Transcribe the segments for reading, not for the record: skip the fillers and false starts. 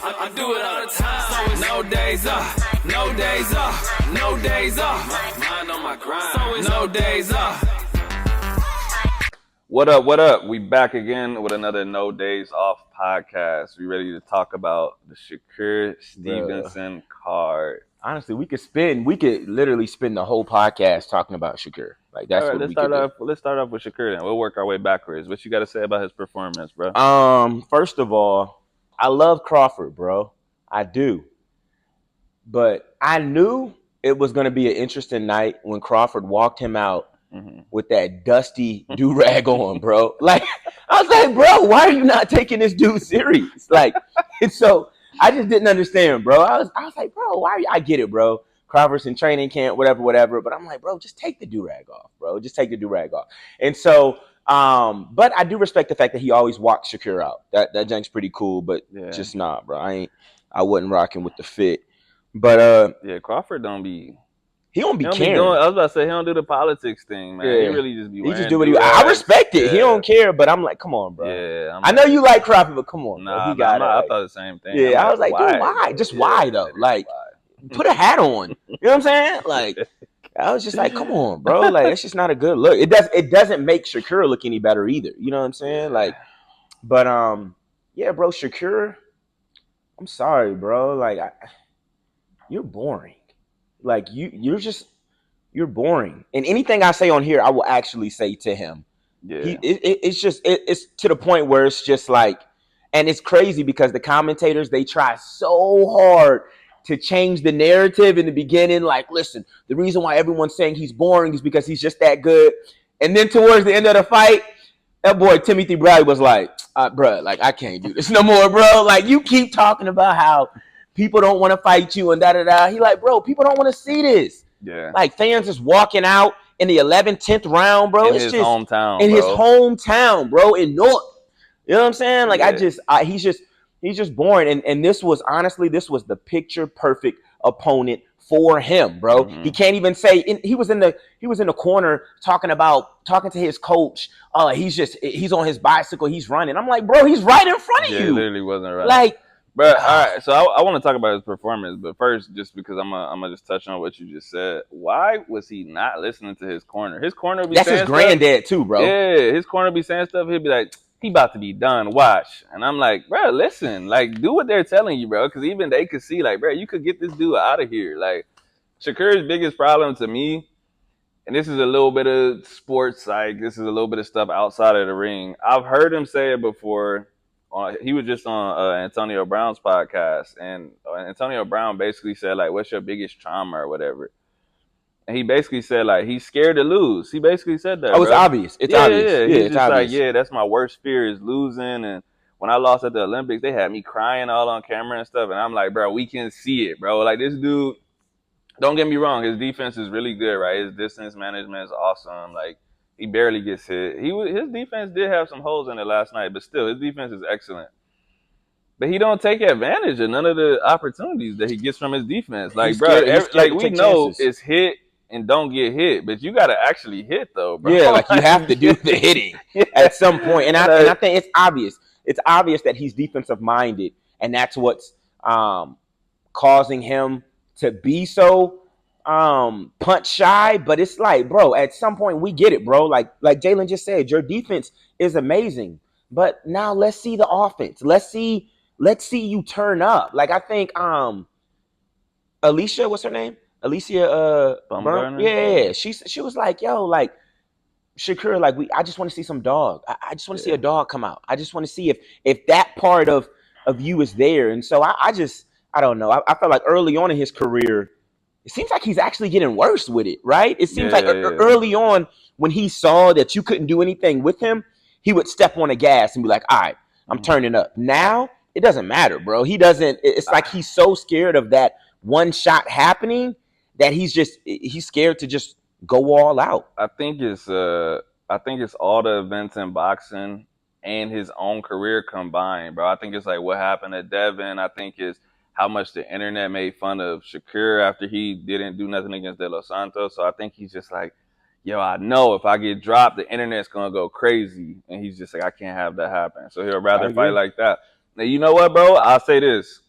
I do it all the time. So it's no days off, no days off, no days off. Mind on my grind. So it's no days off. What up, what up? We back again with another No Days Off podcast. We ready to talk about the Shakur Stevenson card. Honestly, we could literally spend the whole podcast talking about Shakur. Like that's what let's we could do. Let's start off with Shakur then. We'll work our way backwards. What you got to say about his performance, bro? First of all, I love Crawford, bro. I do. But I knew it was going to be an interesting night when Crawford walked him out with that dusty do-rag on, bro. Like, I was like, bro, why are you not taking this dude serious? Like, and so I just didn't understand, bro. I was like, bro, why are you? I get it, bro. Crawford's in training camp, whatever. But I'm like, bro, just take the do-rag off, bro. Just take the do-rag off. And so, but I do respect the fact that he always walked Shakur out. That junk's pretty cool, but just not, bro. I wasn't rocking with the fit. But Crawford don't be. He don't be I caring. was about to say he don't do the politics thing, man. Yeah. He really just be. He just do what he. I respect it. He don't care, but I'm like, come on, bro. Yeah, I know you like Crawford, but come on, nah, bro. I thought the same thing. Yeah, I was like, dude, why? Just why though? Like, put a hat on. You know what I'm saying? Like, I was just like, come on, bro. Like, it's just not a good look. It doesn't make Shakur look any better either. You know what I'm saying? Like, but yeah, bro, Shakur. I'm sorry, bro. Like, you're boring. Like, you're boring. And anything I say on here, I will actually say to him. Yeah. It's to the point where it's just like, and it's crazy because the commentators, they try so hard to change the narrative in the beginning. Like, listen, the reason why everyone's saying he's boring is because he's just that good. And then towards the end of the fight, that boy Timothy Bradley was like, bro, like, I can't do this no more, bro. Like, you keep talking about how people don't want to fight you and da-da-da. He like, bro, people don't want to see this. Yeah. Like, fans just walking out in the 11th, 10th round, bro. It's just hometown, in his hometown, bro, in North. You know what I'm saying? Like, he's just boring. And this was the picture perfect opponent for him, bro. He can't even say he was in the corner talking to his coach. He's on his bicycle, he's running. I'm like, bro, he's right in front of you. He literally wasn't right. Like, but all right, so I want to talk about his performance, but first, just because I'm gonna just touch on what you just said. Why was he not listening to his corner? His corner be that's saying his granddad too, bro. Yeah, his corner be saying stuff. He'll be like, "He about to be done. Watch." And I'm like, bro, listen, like, do what they're telling you, bro, because even they could see, like, bro, you could get this dude out of here. Like, Shakur's biggest problem to me, and this is a little bit of sports psych. This is a little bit of stuff outside of the ring. I've heard him say it before. He was just on Antonio Brown's podcast, and Antonio Brown basically said, like, what's your biggest trauma or whatever? And he basically said, like, he's scared to lose. He basically said that. Oh, it's obvious. It's obvious. Yeah, he's it's just obvious. like, that's my worst fear is losing. And when I lost at the Olympics, they had me crying all on camera and stuff. And I'm like, bro, we can see it, bro. Like, this dude, don't get me wrong, his defense is really good, right? His distance management is awesome. Like, he barely gets hit. His defense did have some holes in it last night, but still, his defense is excellent. But he don't take advantage of none of the opportunities that he gets from his defense. Like, bro, we know it's hit and don't get hit, but you got to actually hit, though, bro. Yeah, like, you have to do the hitting at some point. And I think it's obvious. It's obvious that he's defensive-minded, and that's what's causing him to be so punch shy. But it's like, bro, at some point we get it, bro. Like Jalen just said, your defense is amazing, but now let's see the offense. Let's see you turn up. Like, I think Alicia, what's her name? Alicia Byrne. Yeah. She was like, yo, like, Shakur, like, I just want to see some dog. I just want to see a dog come out. I just want to see if that part of you is there. And so I don't know. I felt like early on in his career, it seems like he's actually getting worse with it, right? It seems early on, when he saw that you couldn't do anything with him, he would step on the gas and be like, all right, I'm turning up. Now, it doesn't matter, bro. He doesn't. It's like he's so scared of that one shot happening that he's scared to just go all out. I think it's all the events in boxing and his own career combined, bro. I think it's like what happened at Devin. I think it's how much the internet made fun of Shakur after he didn't do nothing against De Los Santos. So I think he's just like, yo, I know if I get dropped, the internet's going to go crazy. And he's just like, I can't have that happen. So he'll rather fight like that. Now, you know what, bro? I'll say this.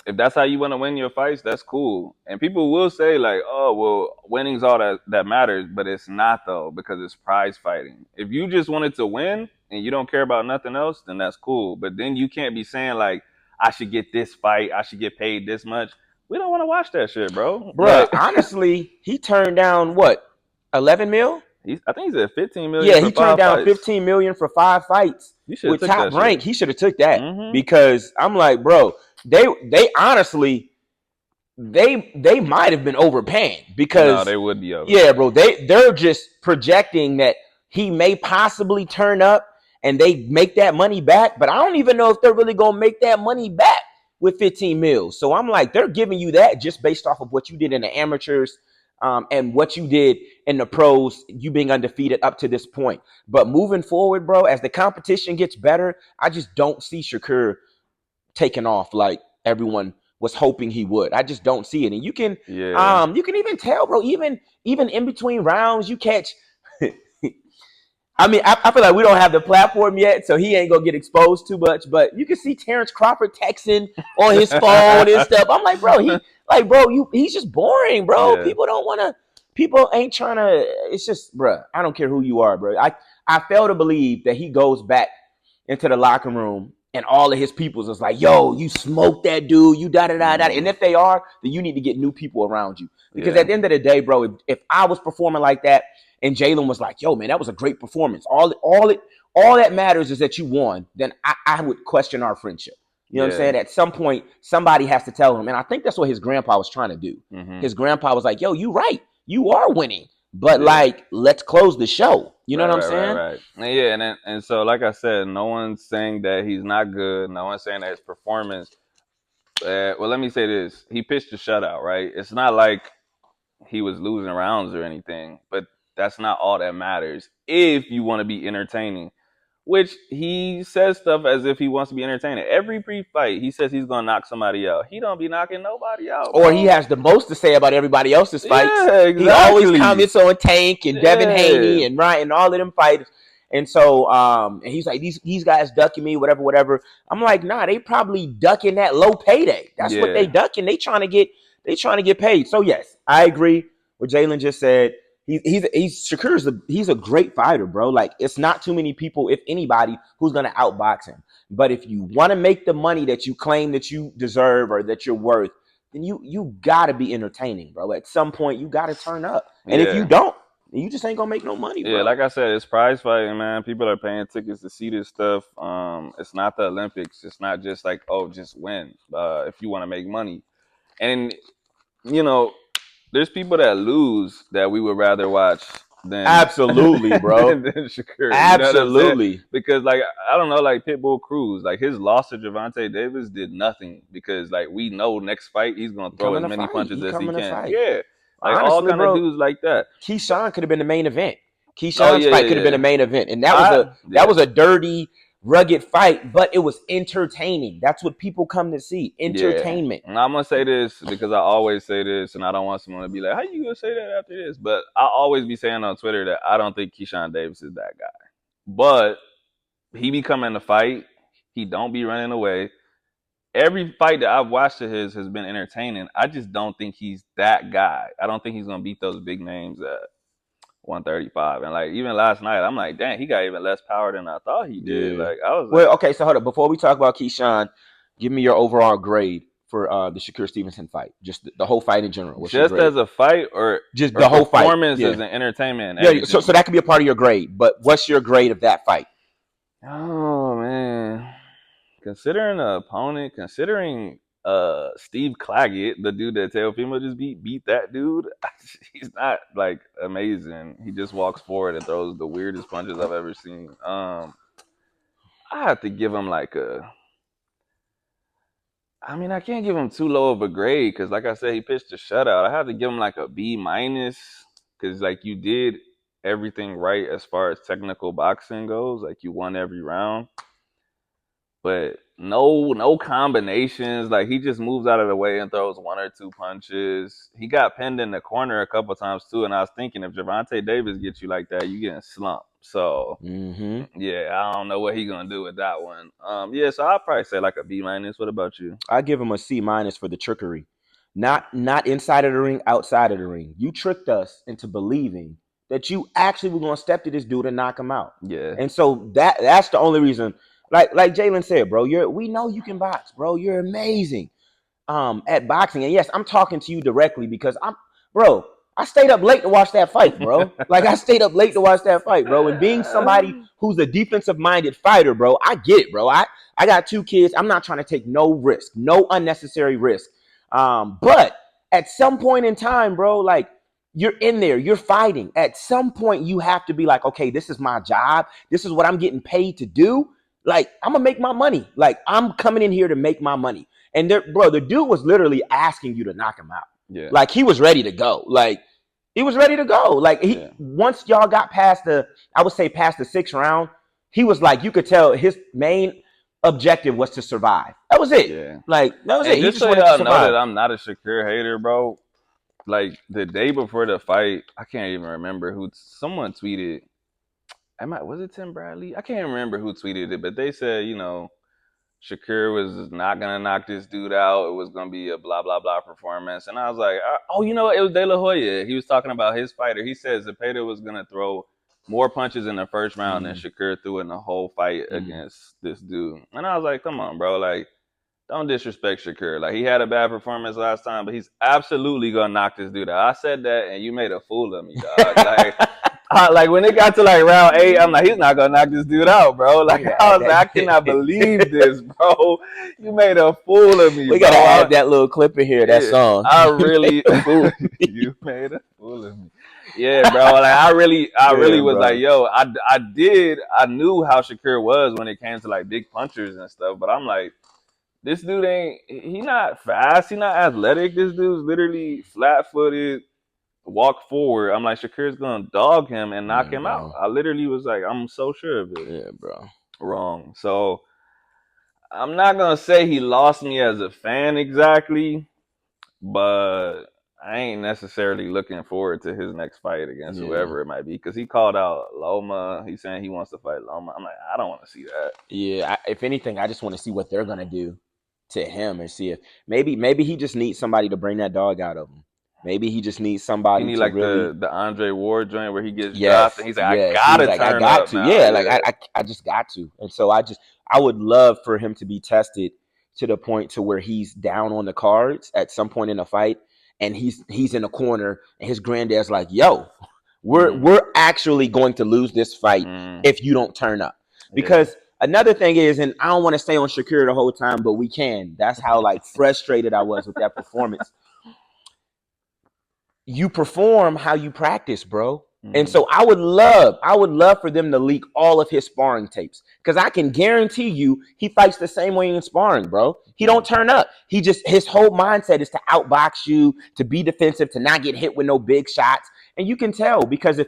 if that's how you want to win your fights, that's cool. And people will say like, oh, well, winning's all that matters, but it's not though, because it's prize fighting. If you just wanted to win and you don't care about nothing else, then that's cool. But then you can't be saying like, I should get this fight, I should get paid this much. We don't want to watch that shit, bro. Bro, honestly, he turned down what, 11 mil? I think he's at 15 million. Yeah, he turned down 15 million for 5 fights with Top Rank. He should have took that because I'm like, bro, they honestly they might have been overpaying because no, they would be over. Yeah, bro, they're just projecting that he may possibly turn up and they make that money back, but I don't even know if they're really gonna make that money back with 15 mils. So I'm like, they're giving you that just based off of what you did in the amateurs. And what you did in the pros, you being undefeated up to this point. But moving forward, bro, as the competition gets better, I just don't see Shakur taking off like everyone was hoping he would. I just don't see it. And you can even tell, bro, even in between rounds, you catch. I mean, I feel like we don't have the platform yet, so he ain't gonna get exposed too much. But you can see Terrence Crawford texting on his phone and stuff. I'm like, bro, he's just boring, bro. Yeah. People ain't trying to. It's just, bro, I don't care who you are, bro. I fail to believe that he goes back into the locker room and all of his peoples is like, yo, you smoked that dude, you da-da-da-da. And if they are, then you need to get new people around you. Because at the end of the day, bro, if I was performing like that, and Jalen was like, yo, man, that was a great performance. All that matters is that you won. Then I would question our friendship. You know what I'm saying? At some point, somebody has to tell him. And I think that's what his grandpa was trying to do. Mm-hmm. His grandpa was like, yo, you right. You are winning. But, like, let's close the show. You know what I'm saying? Right. Yeah, and so, like I said, no one's saying that he's not good. No one's saying that his performance. Well, let me say this. He pitched a shutout, right? It's not like he was losing rounds or anything. But that's not all that matters if you want to be entertaining, which he says stuff as if he wants to be entertaining. Every pre-fight, he says he's going to knock somebody out. He don't be knocking nobody out. Or he has the most to say about everybody else's fights. Yeah, exactly. He always comments on Tank and Devin Haney and Ryan and all of them fighters. And so and he's like, these guys ducking me, whatever. I'm like, nah, they probably ducking that low payday. That's what they ducking. They trying to get paid. So yes, I agree with Jalen just said. He's a great fighter, bro. Like, it's not too many people, if anybody, who's gonna outbox him. But if you want to make the money that you claim that you deserve or that you're worth, then you gotta be entertaining, bro. At some point, you gotta turn up. And if you don't, you just ain't gonna make no money, bro. Yeah, like I said, it's prize fighting, man. People are paying tickets to see this stuff. It's not the Olympics. It's not just like, oh, just win if you want to make money. And you know, there's people that lose that we would rather watch than absolutely, bro. than Shakur. Absolutely, you know because like I don't know, like Pitbull Cruz, like his loss to Gervonta Davis did nothing because like we know next fight he's gonna throw as many punches as he can. Yeah, like honestly, all kind of dudes like that. Keyshawn could have been the main event. Keyshawn's fight could have been the main event, and that was a dirty, rugged fight, but it was entertaining. That's what people come to see. Entertainment. And I'm gonna say this because I always say this, and I don't want someone to be like, "How you gonna say that after this?" But I always be saying on Twitter that I don't think Keyshawn Davis is that guy. But he be coming to fight. He don't be running away. Every fight that I've watched of his has been entertaining. I just don't think he's that guy. I don't think he's gonna beat those big names at 135. And like even last night, I'm like, dang, he got even less power than I thought he did. Like I was okay, so hold up. Before we talk about Keyshawn, give me your overall grade for the Shakur Stevenson fight. Just the whole fight in general. What's just as a fight or just the whole performance fight? As an entertainment. Yeah, so that could be a part of your grade. But what's your grade of that fight? Oh man. Considering the opponent, considering Steve Claggett, the dude that Teofimo just beat that dude. He's not like amazing. He just walks forward and throws the weirdest punches I've ever seen. I have to give him like I can't give him too low of a grade because, like I said, he pitched a shutout. I have to give him like a B- because like you did everything right as far as technical boxing goes. Like you won every round. But no combinations. Like he just moves out of the way and throws one or two punches. He got pinned in the corner a couple times too. And I was thinking if Gervonta Davis gets you like that, you getting slumped. So yeah, I don't know what he gonna do with that one. Yeah, so I'll probably say like a B-. What about you? I give him a C- for the trickery. Not inside of the ring, outside of the ring. You tricked us into believing that you actually were going to step to this dude and knock him out. Yeah. And so that's the only reason. Like Jalen said, bro, we know you can box, bro. You're amazing at boxing. And yes, I'm talking to you directly because I stayed up late to watch that fight, bro. Like I stayed up late to watch that fight, bro. And being somebody who's a defensive-minded fighter, bro, I get it, bro. I got 2 kids. I'm not trying to take no risk, no unnecessary risk. But at some point in time, bro, like you're in there, you're fighting. At some point, you have to be like, okay, this is my job. This is what I'm getting paid to do. Like, I'm gonna make my money. Like, I'm coming in here to make my money. And the dude was literally asking you to knock him out. Yeah. Like he was ready to go. Like he was ready to go. Like once y'all got past the 6th round, he was like, you could tell his main objective was to survive. That was it. Yeah. Like that was and it. Just so y'all know that I'm not a Shakur hater, bro. Like the day before the fight, I can't even remember someone tweeted. Was it Tim Bradley? I can't remember who tweeted it, but they said, Shakur was not gonna knock this dude out. It was gonna be a blah blah blah performance, and I was like, oh, it was De La Hoya. He was talking about his fighter. He said Zepeda was gonna throw more punches in the first round than Shakur threw in the whole fight against this dude. And I was like, come on, bro, like don't disrespect Shakur. Like he had a bad performance last time, but he's absolutely gonna knock this dude out. I said that, and you made a fool of me, dog. Like when it got to like round 8, I'm like, he's not gonna knock this dude out, bro. Like I was like, I cannot believe this, bro. You made a fool of me. We gotta add that little clip in here, that song. You made a fool of me. Yeah, bro. Like I really was bro. Like, yo, I knew how Shakur was when it came to like big punchers and stuff, but I'm like, this dude he not fast, he not athletic. This dude's literally flat-footed. Walk forward. I'm like, Shakur's gonna dog him and knock him out. I literally was like, I'm so sure of it. Yeah, bro. Wrong. So I'm not gonna say he lost me as a fan exactly, but I ain't necessarily looking forward to his next fight against whoever it might be, because he called out Loma. He's saying he wants to fight Loma. I'm like, I don't want to see that. Yeah, if anything, I just want to see what they're gonna do to him and see if maybe he just needs somebody to bring that dog out of him. Maybe he just needs somebody to like really... the Andre Ward joint where he gets dropped and he's like, I got to. Now. Yeah, like I just got to. And so I would love for him to be tested to the point to where he's down on the cards at some point in a fight, and he's in a corner and his granddad's like, yo, we're actually going to lose this fight if you don't turn up. Because another thing is, and I don't want to stay on Shakur the whole time, but we can. That's how like frustrated I was with that performance. You perform how you practice, bro. And so I would love for them to leak all of his sparring tapes, because I can guarantee you he fights the same way in sparring, bro. He don't turn up. His whole mindset is to outbox you, to be defensive, to not get hit with no big shots. And you can tell, because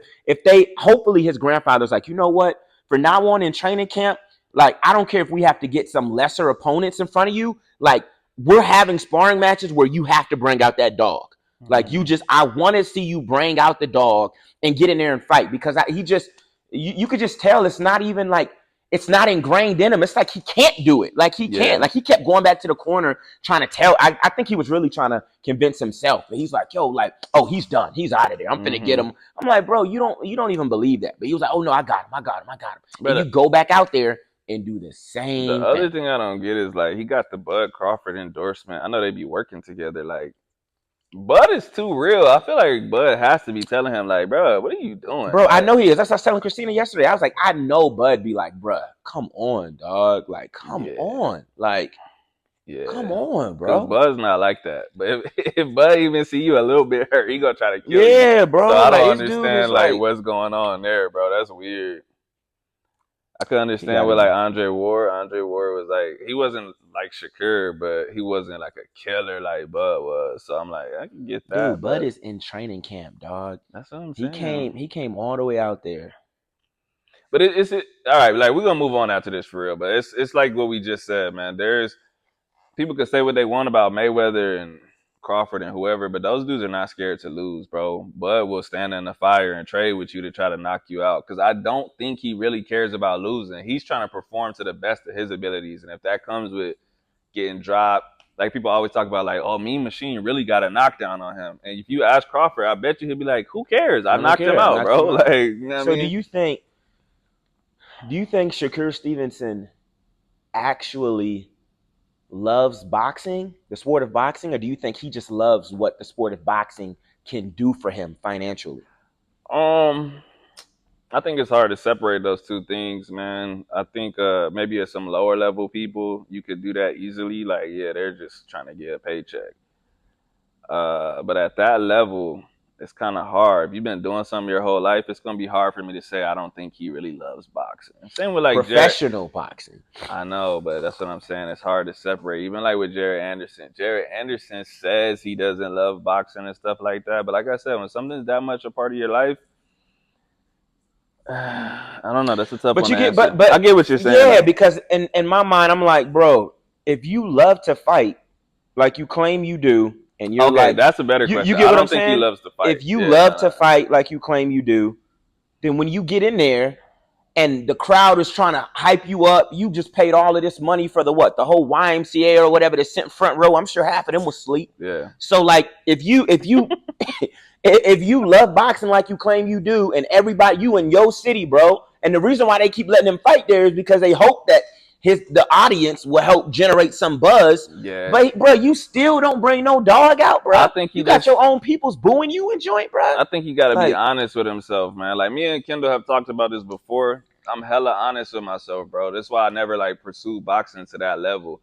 hopefully his grandfather's like, you know what? For now on in training camp, like, I don't care if we have to get some lesser opponents in front of you. Like, we're having sparring matches where you have to bring out that dog. Like I want to see you bring out the dog and get in there and fight, because you could just tell it's not even like, it's not ingrained in him. It's like he can't do it. Like he can't. Like he kept going back to the corner trying to tell. I think he was really trying to convince himself. But he's like, yo, like, oh, he's done. He's out of there. I'm finna get him. I'm like, bro, you don't even believe that. But he was like, oh no, I got him. But you go back out there and do the same. The other thing I don't get is like, he got the Bud Crawford endorsement. I know they be working together. Like, Bud is too real. I feel like Bud has to be telling him, like, bro, what are you doing? Bro, I know he is. That's what I was telling Christina yesterday. I was like, I know Bud be like, bro, come on, dog. Like, come on. Like, come on, bro. Bud's not like that. But if Bud even see you a little bit hurt, he gonna try to kill you. Yeah, bro. So I don't understand, like, what's going on there, bro. That's weird. I could understand with like Andre Ward. Andre Ward was like, he wasn't like Shakur, but he wasn't like a killer like Bud was. So I'm like, I can get that. Dude, Bud is in training camp, dog. That's what I'm saying. He came all the way out there. But it's all right. Like, we're gonna move on after this for real. But it's like what we just said, man. There's people can say what they want about Mayweather and Crawford and whoever, but those dudes are not scared to lose, bro. Bud will stand in the fire and trade with you to try to knock you out, because I don't think he really cares about losing. He's trying to perform to the best of his abilities, and if that comes with getting dropped, like people always talk about, like, oh, Mean Machine really got a knockdown on him, and if you ask Crawford, I bet you he'll be like, who cares? I knocked him out, bro. Like, you know what I mean? Do you think Shakur Stevenson actually loves boxing, the sport of boxing, or do you think he just loves what the sport of boxing can do for him financially? I think it's hard to separate those two things, man. I think maybe at some lower level people, you could do that easily. Like, yeah, they're just trying to get a paycheck. But at that level, it's kind of hard. If you've been doing something your whole life, it's going to be hard for me to say I don't think he really loves boxing. Same with like professional boxing. I know, but that's what I'm saying. It's hard to separate. Even like with Jared Anderson. Jared Anderson says he doesn't love boxing and stuff like that. But like I said, when something's that much a part of your life, I don't know. That's a tough one to answer. But I get what you're saying. Yeah, though. Because in my mind, I'm like, bro, if you love to fight like you claim you do, and you're okay, that's a better question. You get what I'm saying? Think he loves to fight. If you love to fight like you claim you do, then when you get in there and the crowd is trying to hype you up, you just paid all of this money for the whole YMCA or whatever that's sent front row. I'm sure half of them was asleep. Yeah. So like if you if you love boxing like you claim you do, and everybody, you in your city, bro, and the reason why they keep letting them fight there is because they hope that the audience will help generate some buzz. Yeah. But bro, you still don't bring no dog out, bro. I think you got your own peoples booing you in joint, bro. I think you got to be honest with himself, man. Like me and Kendall have talked about this before. I'm hella honest with myself, bro. That's why I never like pursued boxing to that level.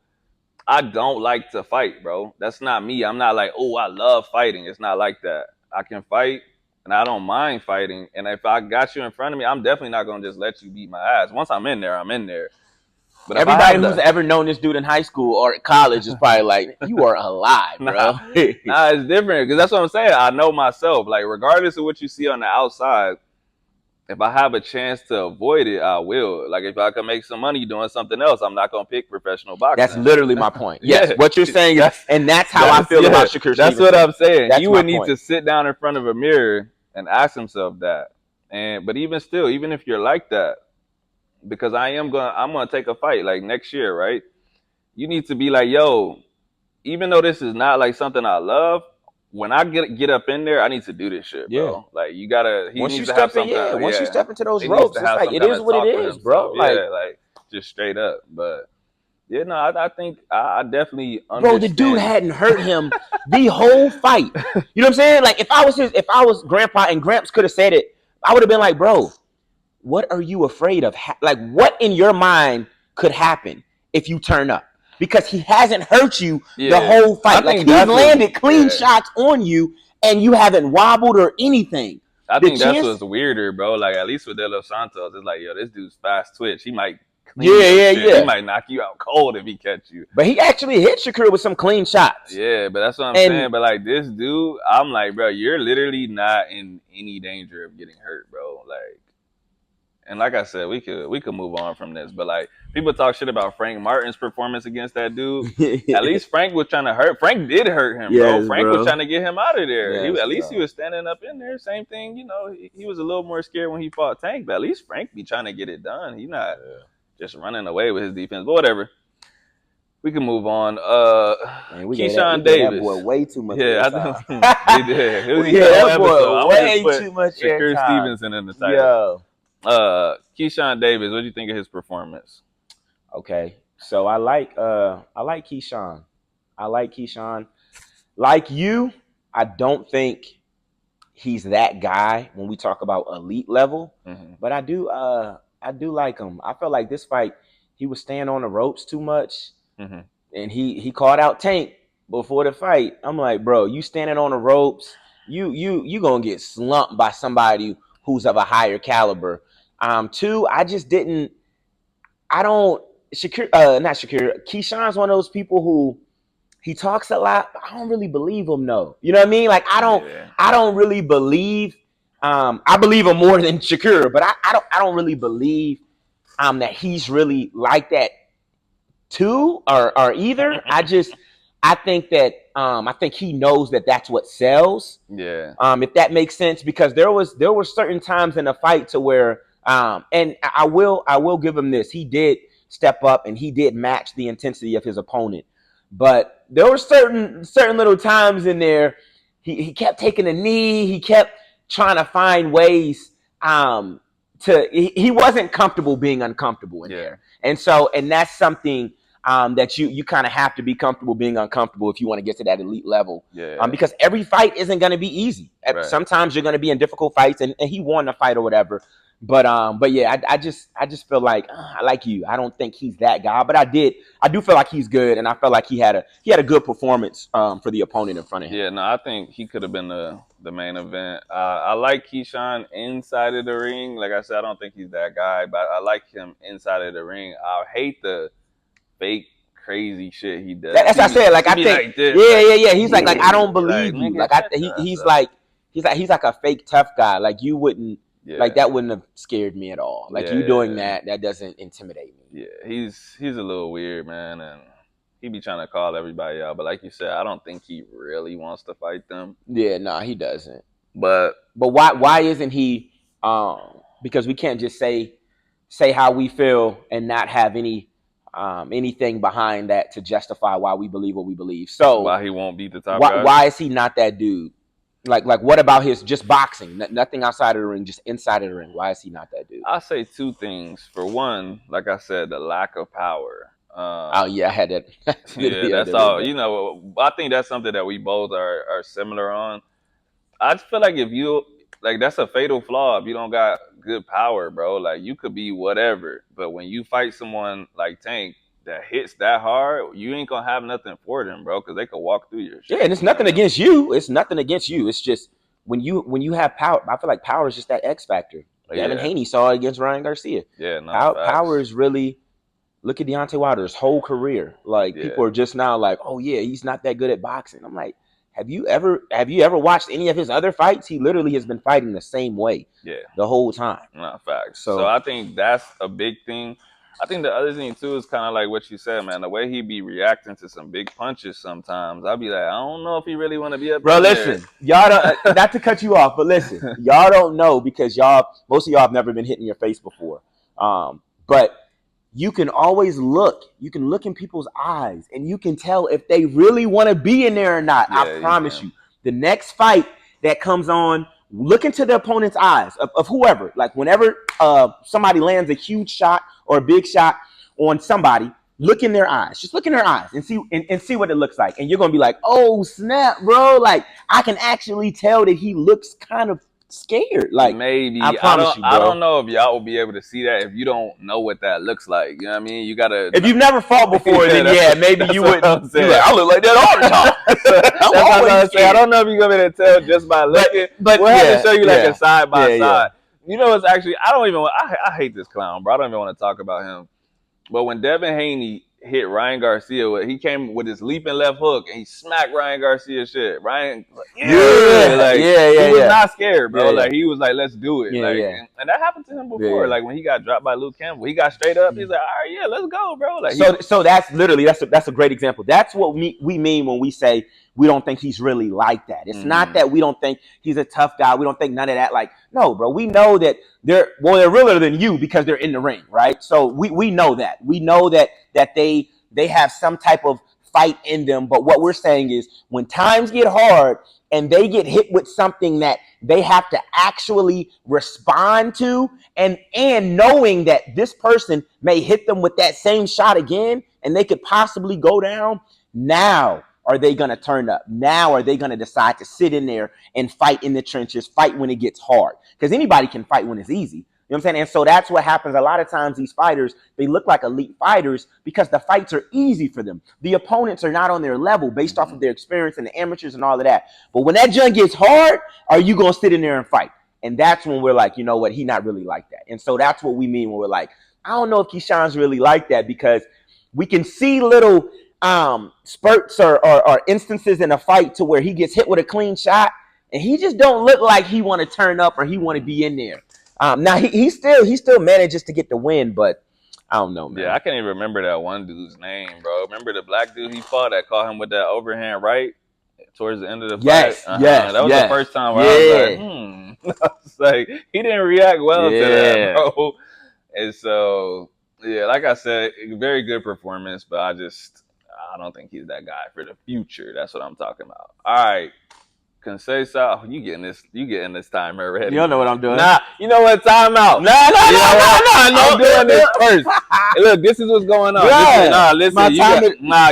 I don't like to fight, bro. That's not me. I'm not like, oh, I love fighting. It's not like that. I can fight and I don't mind fighting. And if I got you in front of me, I'm definitely not going to just let you beat my ass. Once I'm in there, I'm in there. But everybody who's ever known this dude in high school or at college is probably like, you are alive, bro. Nah, it's different because that's what I'm saying. I know myself. Like, regardless of what you see on the outside, if I have a chance to avoid it, I will. Like, if I can make some money doing something else, I'm not going to pick professional boxing. That's literally my point. Yes, what you're saying is, and that's how I feel about Shakur Stevenson. That's what I'm saying. He would need to sit down in front of a mirror and ask himself that. But even still, even if you're like that, because I'm gonna take a fight like next year, right? You need to be like, yo, even though this is not like something I love, when I get up in there, I need to do this shit, bro. Yeah. Like you gotta. Once you step into those ropes, it's like it is what it is, bro. Like just straight up. But yeah, no, I think I definitely understand. Bro, the dude hadn't hurt him the whole fight. You know what I'm saying? Like if I was Grandpa and Gramps could have said it, I would have been like, bro, what are you afraid of? Like, what in your mind could happen if you turn up? Because he hasn't hurt you the whole fight. Like, he's landed clean shots on you, and you haven't wobbled or anything. I think that's what's weirder, bro. Like, at least with De Los Santos, it's like, yo, this dude's fast twitch. He might He might knock you out cold if he catch you. But he actually hit Shakur with some clean shots. Yeah, but that's what I'm saying. But, like, this dude, I'm like, bro, you're literally not in any danger of getting hurt, bro. Like, and like I said, we could move on from this. But like people talk shit about Frank Martin's performance against that dude. At least Frank was trying to hurt. Frank did hurt him, bro. Frank was trying to get him out of there. Yes, at least he was standing up in there. Same thing, you know. He was a little more scared when he fought Tank, but at least Frank be trying to get it done. He's not just running away with his defense. But whatever. We can move on. Keyshawn Davis. That boy way too much. Yeah, I think he did. It was that boy way too much. Shakur Stevenson in the title. Yo. Keyshawn Davis, what do you think of his performance? Okay, so I like Keyshawn. Like you, I don't think he's that guy when we talk about elite level, but I do like him. I felt like this fight he was staying on the ropes too much, and he called out Tank before the fight. I'm like, bro, you standing on the ropes, you gonna get slumped by somebody who's of a higher caliber. Two, Keyshawn's one of those people who he talks a lot, but I don't really believe him, no. You know what I mean? Like I don't really believe, I believe him more than Shakur, but I don't really believe that he's really like that too, or either. I think he knows that that's what sells. Yeah. If that makes sense, because there were certain times in the fight to where, and I will give him this. He did step up and he did match the intensity of his opponent, but there were certain little times in there. He kept taking a knee. He kept trying to find ways he wasn't comfortable being uncomfortable in there. And that's something that you kind of have to be comfortable being uncomfortable if you want to get to that elite level. Because every fight isn't going to be easy. Right. Sometimes you're going to be in difficult fights, and he won the fight or whatever. But yeah, I just feel like like you. I don't think he's that guy, but I do feel like he's good, and I felt like he had a good performance for the opponent in front of him. Yeah, no, I think he could have been the main event. I like Keyshawn inside of the ring. Like I said, I don't think he's that guy, but I like him inside of the ring. I hate the fake crazy shit he does. That's what I said. Like I think, like this, yeah. He's like I don't believe you. Like he's like a fake tough guy. Like you wouldn't. Yeah. Like that wouldn't have scared me at all. Like you doing that doesn't intimidate me. Yeah, he's a little weird, man, and he be trying to call everybody out. But like you said, I don't think he really wants to fight them. Yeah, no, he doesn't. But why isn't he? Because we can't just say how we feel and not have anything behind that to justify why we believe what we believe. So why he won't beat the top guy? Why is he not that dude? Like what about his just boxing? Nothing outside of the ring, just inside of the ring. Why is he not that dude? I'll say two things. For one, like I said, the lack of power. I had that. That's all. You know, I think that's something that we both are similar on. I just feel like if you that's a fatal flaw. If you don't got good power, bro, like you could be whatever, but when you fight someone like Tank that hits that hard, you ain't gonna have nothing for them, bro, because they could walk through your shit. Yeah, and it's nothing against you. It's nothing against you. It's just when you have power, I feel like power is just that X factor. Devin Haney saw it against Ryan Garcia. Yeah, no, power is really. Look at Deontay Wilder's whole career. Like people are just now like, oh yeah, he's not that good at boxing. I'm like, have you ever watched any of his other fights? He literally has been fighting the same way. The whole time. No, facts. So I think that's a big thing. I think the other thing, too, is kind of like what you said, man. The way he be reacting to some big punches sometimes, I'll be like, I don't know if he really want to be up there. Bro, listen. Y'all don't, not to cut you off, but listen. Y'all don't know because most of y'all have never been hit in your face before. But you can always look. You can look in people's eyes, and you can tell if they really want to be in there or not. I promise you. The next fight that comes on, look into the opponent's eyes of whoever. Like whenever somebody lands a huge shot or a big shot on somebody, look in their eyes. Just look in their eyes and see what it looks like. And you're gonna be like, oh snap, bro! Like I can actually tell that he looks kind of scared. Like maybe I promise you, bro. I don't know if y'all will be able to see that if you don't know what that looks like. You know what I mean? You gotta. If you've never fought before, then maybe you wouldn't. You're like, I look like that all the time. That's what I'm gonna say. I don't know if you're gonna be able to tell just by looking. But we'll have to show you like a side by side. You know, it's actually I hate this clown, bro. I don't even want to talk about him. But when Devin Haney hit Ryan Garcia, he came with his leaping left hook and he smacked Ryan Garcia's shit. Ryan, he was not scared, bro. Like he was like, let's do it. And that happened to him before. Like when he got dropped by Luke Campbell, he got straight up. He's like, all right, let's go, bro. Like so that's literally that's a great example. That's what we mean when we say we don't think he's really like that. It's not that we don't think he's a tough guy. We don't think none of that. Like, no, bro. We know that they're realer than you because they're in the ring, right? So we know that. We know that they have some type of fight in them. But what we're saying is when times get hard and they get hit with something that they have to actually respond to, and knowing that this person may hit them with that same shot again and they could possibly go down, now are they going to turn up? Now are they going to decide to sit in there and fight in the trenches, fight when it gets hard? Because anybody can fight when it's easy. You know what I'm saying? And so that's what happens. A lot of times these fighters, they look like elite fighters because the fights are easy for them. The opponents are not on their level based off of their experience and the amateurs and all of that. But when that junk gets hard, are you going to sit in there and fight? And that's when we're like, you know what? He's not really like that. And so that's what we mean when we're like, I don't know if Keyshawn's really like that, because we can see little spurts or instances in a fight to where he gets hit with a clean shot and he just don't look like he want to turn up or he want to be in there. Now he still manages to get the win, but I don't know, man. Yeah, I can't even remember that one dude's name, bro. Remember the black dude he fought that caught him with that overhand right towards the end of the Yes, fight? yes, That was yes. the first time where I was like, I was like, he didn't react well to that, bro. And so, yeah, like I said, very good performance, but I don't think he's that guy for the future. That's what I'm talking about. All right. Conceição, you getting this time already. You don't know what I'm doing. Nah, you know what? Time out. No. I'm doing this first. Hey, look, this is what's going on. Listen,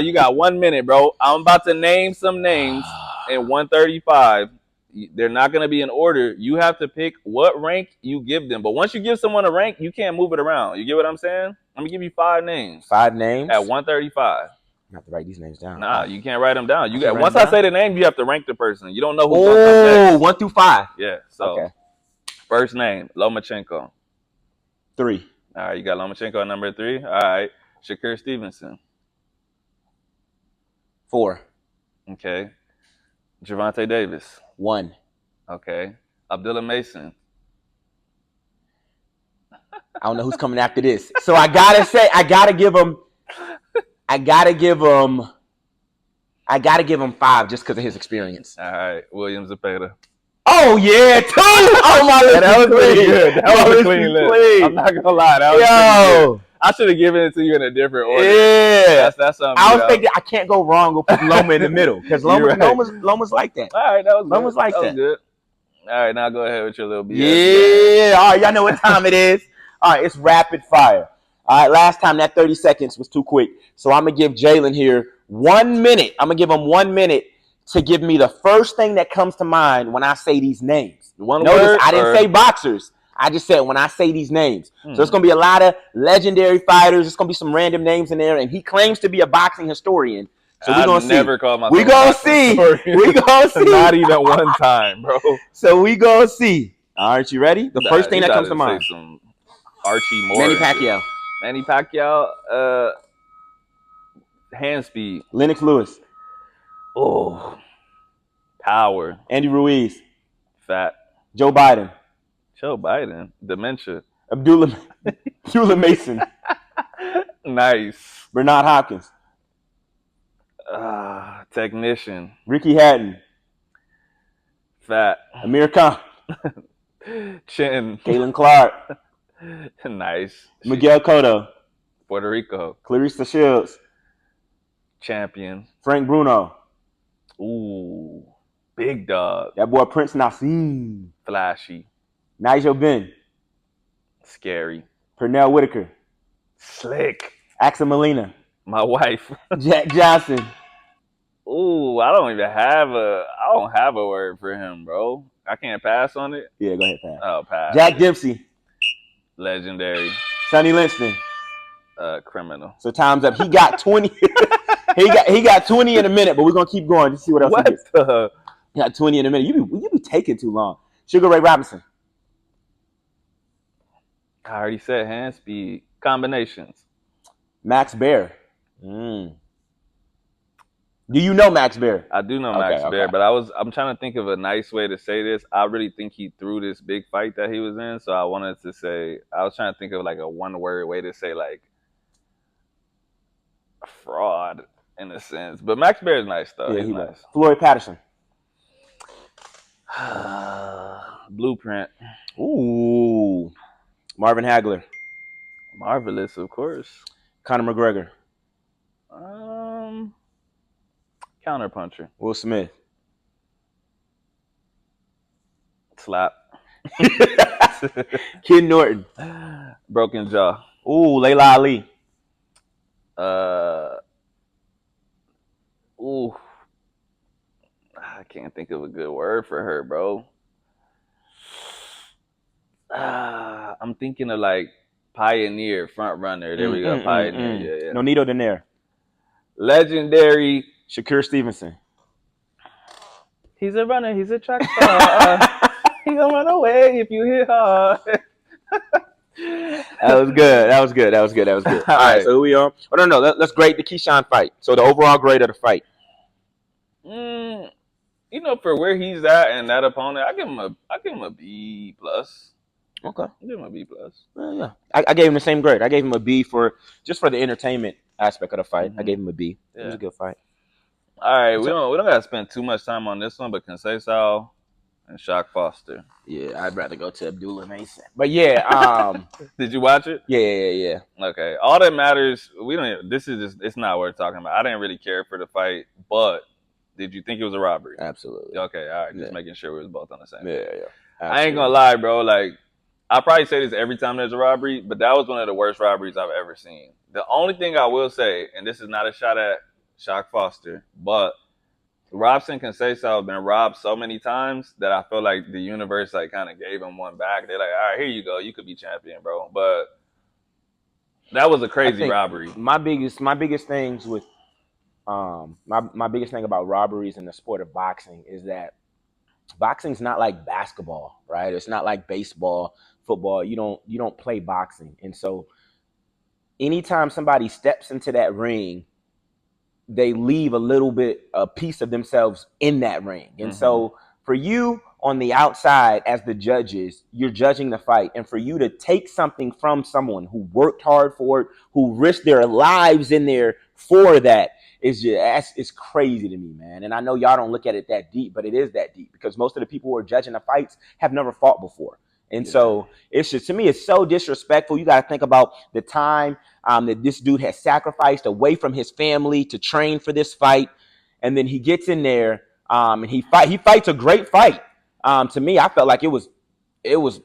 you got 1 minute, bro. I'm about to name some names in 135. They're not going to be in order. You have to pick what rank you give them. But once you give someone a rank, you can't move it around. You get what I'm saying? I'm going to give you 5 names. 5 names? At 135. I have to write these names down. Nah, you can't write them down. Once I say the name, you have to rank the person. You don't know who's going to come next. 1 through 5. Yeah. So, First name, Lomachenko. 3. All right, you got Lomachenko at number 3. All right, Shakur Stevenson. 4. Okay. Gervonta Davis. 1. Okay. Abdullah Mason. I don't know who's coming after this. So I gotta give him 5 just because of his experience. All right, William Zepeda. Oh yeah, 2. Oh my God, that was pretty good. That was a clean list. I'm not gonna lie, that was pretty good. I should have given it to you in a different order. Yeah, that's something. I was thinking I can't go wrong with putting Loma in the middle because Loma's like that. All right, that was Loma's good. Like that. Was good. All right, now go ahead with your little BS. Yeah, all right, y'all know what time it is. All right, it's rapid fire. All right, last time that 30 seconds was too quick, so I'm gonna give Jalen here 1 minute. I'm gonna give him 1 minute to give me the first thing that comes to mind when I say these names. Notice I didn't say boxers. I just said when I say these names. So it's going to be a lot of legendary fighters. It's going to be some random names in there. And he claims to be a boxing historian. So we're going to see. Never called myself We're going to see. We're going to see. Not even one time, bro. So we're going to see. All right, you ready? The first thing that comes to mind. Some Archie Moore. Manny Pacquiao. Hand speed. Lennox Lewis. Oh. Power. Andy Ruiz. Fat. Joe Biden. Dementia. Abdullah Mason. Nice. Bernard Hopkins. Technician. Ricky Hatton. Fat. Amir Khan. Chin. Caitlin Clark. Nice. Miguel Cotto. Puerto Rico. Clarissa Shields. Champion. Frank Bruno. Ooh. Big dog. That boy Prince Nassim. Flashy. Nigel Benn. Scary. Pernell Whitaker. Slick. Axel Molina. My wife. Jack Johnson. Ooh, I don't have a word for him, bro. I can't pass on it. Yeah, go ahead, pass. Oh, pass. Jack Dempsey. Legendary. Sonny Liston. Criminal. So time's up. He got 20. he got 20 in a minute, but we're gonna keep going to see what else he gets. He got 20 in a minute. You be taking too long. Sugar Ray Robinson. I already said hand speed. Combinations. Max Baer. Do you know Max Baer? I do know Max Baer, but I'm trying to think of a nice way to say this. I really think he threw this big fight that he was in, so I was trying to think of like a one-word way to say like fraud in a sense. But Max Baer is nice though. Yeah, he's nice. Floyd Patterson. Blueprint. Ooh. Marvin Hagler. Marvelous, of course. Conor McGregor. Counterpuncher. Will Smith. Slap. Kid Norton. Broken jaw. Ooh, Layla Ali. I can't think of a good word for her, bro. I'm thinking of like pioneer, front runner. There we go, pioneer. Yeah. Nonito Donaire. Legendary. Shakur Stevenson. He's a runner. He's a track star. He gonna run away if you hit hard. That was good. All right, so who we on? Oh, no. Let's grade the Keyshawn fight. So the overall grade of the fight. For where he's at and that opponent, I give him a B+. Okay. Give him a B plus. Yeah. I gave him the same grade. I gave him a B for the entertainment aspect of the fight. I gave him a B. Yeah. It was a good fight. All right, we don't gotta spend too much time on this one, but Conceição and Shock Foster. Yeah, I'd rather go to Abdullah Mason. But yeah, Did you watch it? Yeah. Okay. All that matters, it's not worth talking about. I didn't really care for the fight, but did you think it was a robbery? Absolutely. Okay, all right. Just making sure we was both on the same page. Yeah. I ain't gonna lie, bro. Like, I probably say this every time there's a robbery, but that was one of the worst robberies I've ever seen. The only thing I will say, and this is not a shot at Shock Foster, but Robson Conceição have been robbed so many times that I feel like the universe like kind of gave him one back. They're like, all right, here you go. You could be champion, bro. But that was a crazy robbery. My biggest things with my biggest thing about robberies in the sport of boxing is that boxing's not like basketball, right? It's not like baseball, football. You don't play boxing. And so anytime somebody steps into that ring, they leave a piece of themselves in that ring. And so for you on the outside as the judges, you're judging the fight. And for you to take something from someone who worked hard for it, who risked their lives in there for that, it's crazy to me, man. And I know y'all don't look at it that deep, but it is that deep because most of the people who are judging the fights have never fought before. And so it's just, to me, it's so disrespectful. You got to think about the time that this dude has sacrificed away from his family to train for this fight. And then he gets in there and he fights a great fight. To me, I felt like it was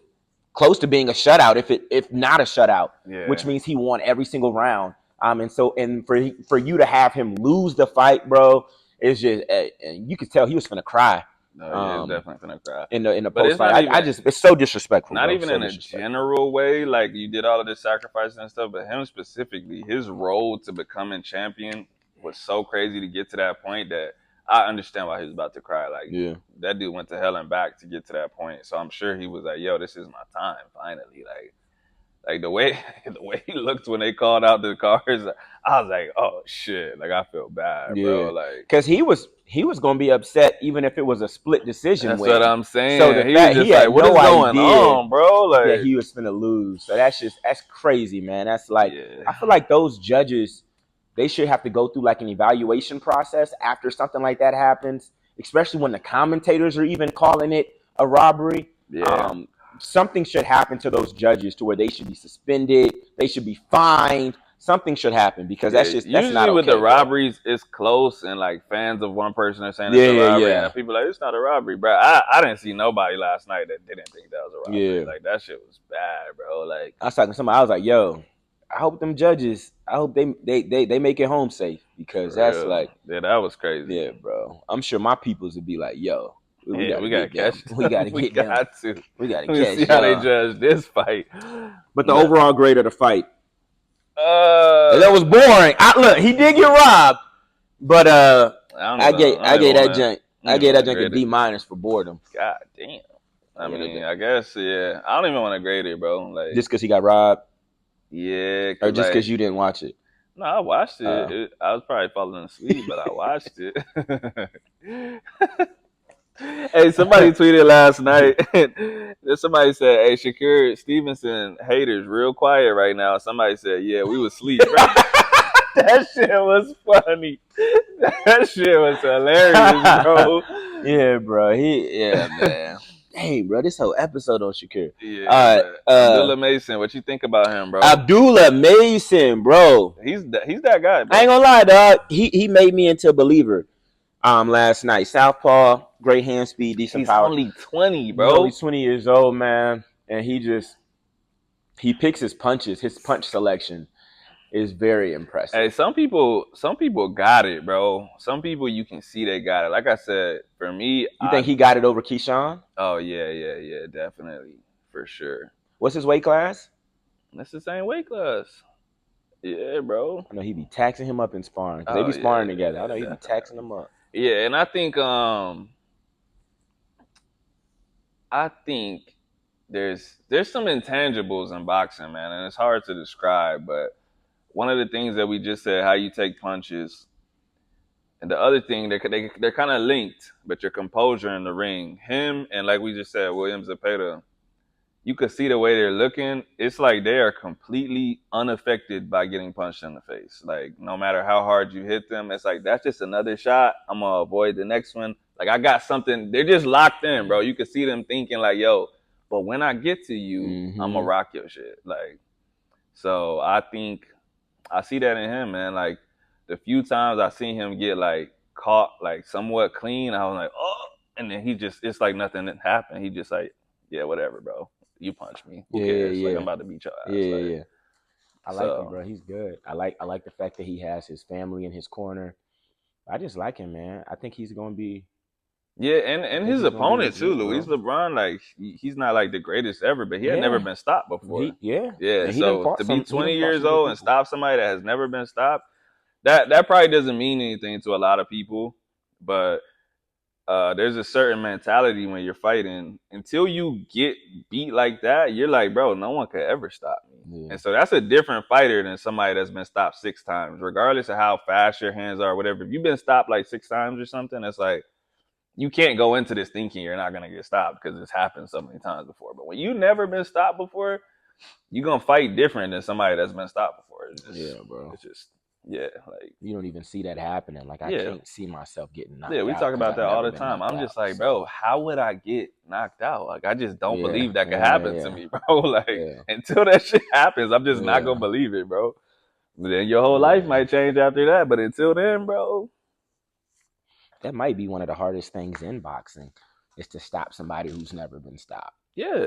close to being a shutout, if not a shutout, which means he won every single round. And for you to have him lose the fight, bro, it's just you could tell he was finna cry. No, he's definitely finna cry in the post fight. It's so disrespectful. Not bro. even so in a general way, like you did all of this sacrifice and stuff, but him specifically, his road to becoming champion was so crazy to get to that point that I understand why he was about to cry. Like, that dude went to hell and back to get to that point. So I'm sure he was like, "Yo, this is my time, finally." Like the way he looked when they called out the cars, I was like, "Oh shit!" Like I feel bad, bro. Like because he was gonna be upset even if it was a split decision. That's what I'm saying. So he was just like, "What is going on, bro?" Like he was finna lose. So that's crazy, man. That's like I feel like those judges, they should have to go through like an evaluation process after something like that happens, especially when the commentators are even calling it a robbery. Something should happen to those judges to where they should be suspended. They should be fined. Something should happen because that's usually not okay, with the robberies, it's close and like fans of one person are saying it's a robbery. And people are like, it's not a robbery, bro. I didn't see nobody last night that didn't think that was a robbery. Like that shit was bad, bro. Like I was talking to somebody, I was like, yo, I hope them judges, I hope they make it home safe because that's like that was crazy. Yeah, bro. I'm sure my peoples would be like, yo. We gotta catch. We gotta get them. We gotta catch. See how they judge this fight. But the overall grade of the fight, that was boring. Look, he did get robbed, but I gave that junk a D- for boredom. God damn. I mean, I guess I don't even want to grade it, bro. Like just because he got robbed. Yeah. Or just because you didn't watch it. No, I watched it. I was probably falling asleep, but I watched it. Hey, somebody tweeted last night. Somebody said, "Hey, Shakur Stevenson haters real quiet right now." Somebody said, "Yeah, we was asleep." That shit was funny. That shit was hilarious, bro. Yeah, bro. Man. Dang, bro, this whole episode on Shakur. Yeah. Abdullah Mason, what you think about him, bro? Abdullah Mason, bro. He's that guy, bro. I ain't gonna lie, dog. He made me into a believer. Last night, southpaw, great hand speed, decent power. He's only 20, bro. He's only 20 years old, man, and he picks his punches. His punch selection is very impressive. Hey, some people got it, bro. Some people you can see they got it. Like I said, for me, you think he got it over Keyshawn? Oh yeah, definitely, for sure. What's his weight class? That's the same weight class. Yeah, bro. I know he be taxing him up in sparring. They be sparring together. I know he be taxing him up. Yeah, and I think there's some intangibles in boxing, man, and it's hard to describe. But one of the things that we just said, how you take punches, and the other thing they're kind of linked, but your composure in the ring. Him and like we just said, William Zepeda, you could see the way they're looking. It's like they are completely unaffected by getting punched in the face. Like, no matter how hard you hit them, it's like, that's just another shot. I'm going to avoid the next one. Like, I got something. They're just locked in, bro. You could see them thinking like, yo, but when I get to you, I'm going to rock your shit. Like, so I think I see that in him, man. Like, the few times I seen him get, like, caught, like, somewhat clean, I was like, oh. And then he just, it's like nothing that happened. He just like, yeah, whatever, bro. You punch me. Who cares? Like, I'm about to beat your ass. Yeah. I like him, bro. He's good. I like the fact that he has his family in his corner. I just like him, man. I think he's gonna be. Yeah, and his opponent too, Luis LeBron. Like, he's not like the greatest ever, but he had never been stopped before. Yeah. So to be 20 years old and stop somebody that has never been stopped, that probably doesn't mean anything to a lot of people, but. There's a certain mentality when you're fighting. Until you get beat like that, you're like, bro, no one could ever stop me. Yeah. And so that's a different fighter than somebody that's been stopped 6 times, regardless of how fast your hands are, whatever. If you've been stopped like 6 times or something, it's like, you can't go into this thinking you're not going to get stopped because it's happened so many times before. But when you've never been stopped before, you're going to fight different than somebody that's been stopped before. Bro. It's just... Yeah, like, you don't even see that happening. Like, I can't see myself getting knocked out. Yeah, we talk about that all the time. I'm just like, bro, how would I get knocked out? Like, I just don't believe that could happen to me, bro. Like, until that shit happens, I'm just not gonna believe it, bro. But then your whole life might change after that. But until then, bro, that might be one of the hardest things in boxing, is to stop somebody who's never been stopped. Yeah,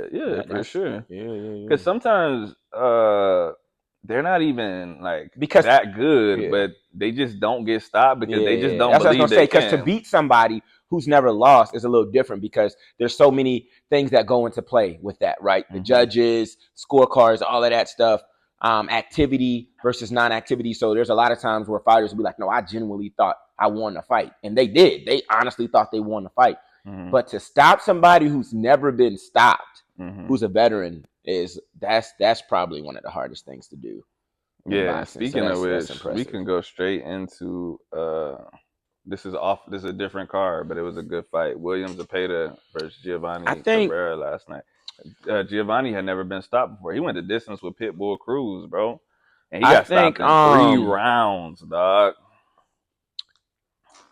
for sure. Yeah. Because sometimes, they're not even like that good, but they just don't get stopped because they just don't believe. That's what I was gonna say. Because to beat somebody who's never lost is a little different because there's so many things that go into play with that, right? The judges, scorecards, all of that stuff, activity versus non-activity. So there's a lot of times where fighters will be like, "No, I genuinely thought I won the fight," and they did. They honestly thought they won the fight. But to stop somebody who's never been stopped, who's a veteran, that's probably one of the hardest things to do. Yeah, speaking of which, we can go straight into this is a different card, but it was a good fight. William Zepeda versus Giovanni Cabrera last night. Giovanni had never been stopped before. He went the distance with Pitbull Cruz, bro. And he got stopped in 3 rounds, dog.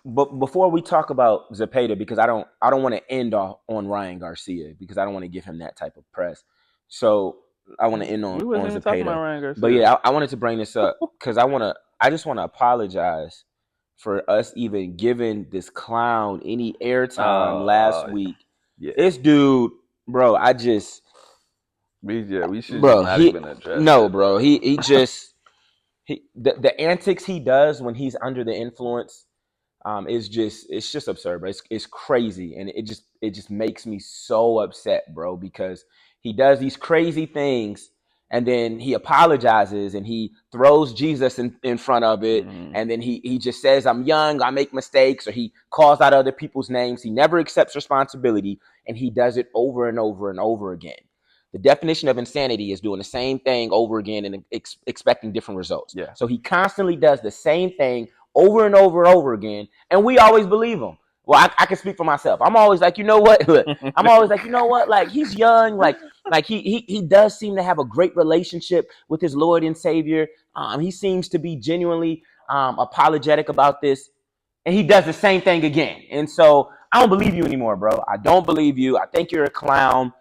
But before we talk about Zepeda, because I don't want to end on Ryan Garcia, because I don't want to give him that type of press. So I want to end on Zepeda. But yeah, I wanted to bring this up because I just want to apologize for us even giving this clown any airtime last week. Yeah. This dude, bro, we should not even address it. No, bro. He just the antics he does when he's under the influence it's just absurd, bro. It's crazy, and it just makes me so upset, bro, because he does these crazy things, and then he apologizes, and he throws Jesus in front of it, and then he just says, "I'm young, I make mistakes," or he calls out other people's names. He never accepts responsibility, and he does it over and over and over again. The definition of insanity is doing the same thing over again and expecting different results. Yeah. So he constantly does the same thing over and over and over again, and we always believe him. Well, I can speak for myself. I'm always like, you know what? I'm always like, you know what? Like, he's young. Like he does seem to have a great relationship with his Lord and Savior. He seems to be genuinely apologetic about this, and he does the same thing again. And so I don't believe you anymore, bro. I don't believe you. I think you're a clown.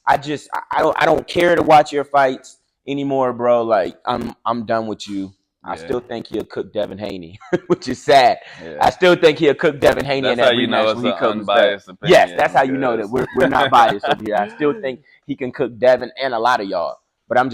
I don't care to watch your fights anymore, bro. Like, I'm done with you. I still think he'll cook Devin Haney, which is sad. Yeah. I still think he'll cook Devin Haney in that rematch when he comes back. Yes, that's how you know that we're not biased over here. I still think he can cook Devin and a lot of y'all, but I'm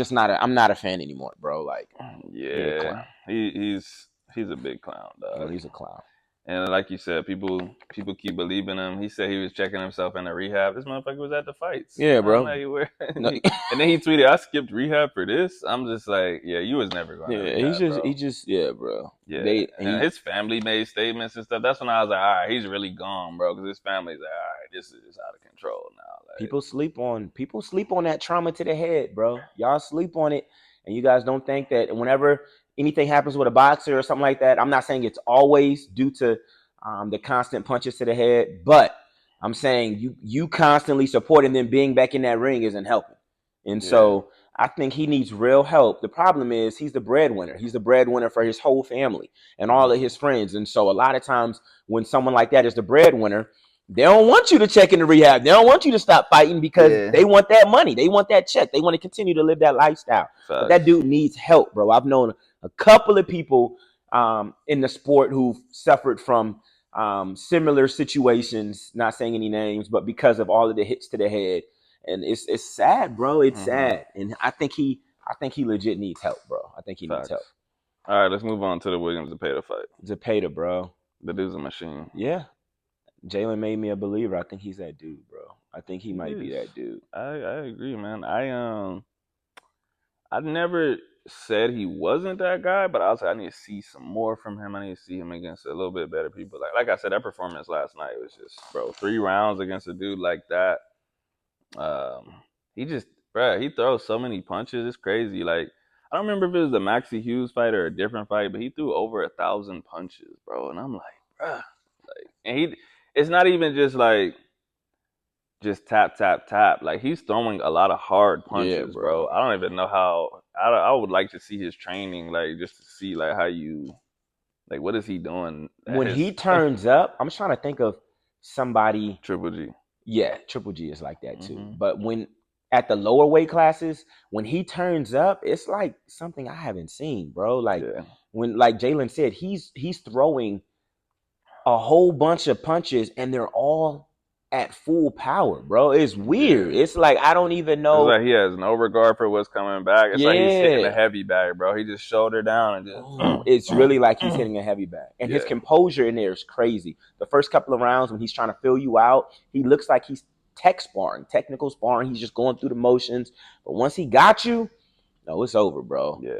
not a fan anymore, bro. Like, yeah, he's a big clown, dog. Yeah, he's a clown. And like you said, people keep believing him. He said he was checking himself in the rehab. This motherfucker was at the fights. Yeah, bro. And then he tweeted, "I skipped rehab for this." I'm just like, yeah, you was never going to rehab, he just, bro. Yeah, and his family made statements and stuff. That's when I was like, all right, he's really gone, bro, because his family's like, all right, this is out of control now. Like, people sleep on that trauma to the head, bro. Y'all sleep on it, and you guys don't think that whenever anything happens with a boxer or something like that, I'm not saying it's always due to the constant punches to the head, but I'm saying you constantly supporting them being back in that ring isn't helping. And so I think he needs real help. The problem is he's the breadwinner. He's the breadwinner for his whole family and all of his friends. And so a lot of times when someone like that is the breadwinner, they don't want you to check into rehab. They don't want you to stop fighting because they want that money. They want that check. They want to continue to live that lifestyle. But that dude needs help, bro. I've known a couple of people in the sport who've suffered from similar situations, not saying any names, but because of all of the hits to the head. And it's sad, bro. It's sad. And I think he legit needs help, bro. I think he needs help. All right, let's move on to the Williams-Zepeda fight. Zepeda, bro. The dude's a machine. Yeah. Jalen made me a believer. I think he's that dude, bro. I think he might be that dude. I agree, man. I never said he wasn't that guy, but I was like, I need to see some more from him. I need to see him against a little bit better people. Like I said, that performance last night was just, bro, 3 rounds against a dude like that. He throws so many punches. It's crazy. Like, I don't remember if it was the Maxie Hughes fight or a different fight, but he threw over 1,000 punches, bro. And I'm like, bruh. Like, and it's not even just like, just tap, tap, tap. Like, he's throwing a lot of hard punches, bro. I don't even know how. I would like to see his training, like, just to see, like, how you, like, what is he doing? When he turns up, I'm trying to think of somebody. Triple G. Yeah, Triple G is like that too. But when at the lower weight classes, when he turns up, it's like something I haven't seen, bro. Like when, like Jalen said, he's throwing a whole bunch of punches and they're all at full power, bro. It's weird. It's like I don't even know. It's like he has no regard for what's coming back. It's like he's hitting a heavy bag, bro. He just shoulder down and just. It's really like he's hitting a heavy bag, and his composure in there is crazy. The first couple of rounds when he's trying to fill you out, he looks like he's technical sparring. He's just going through the motions. But once he got you, no, it's over, bro. Yeah.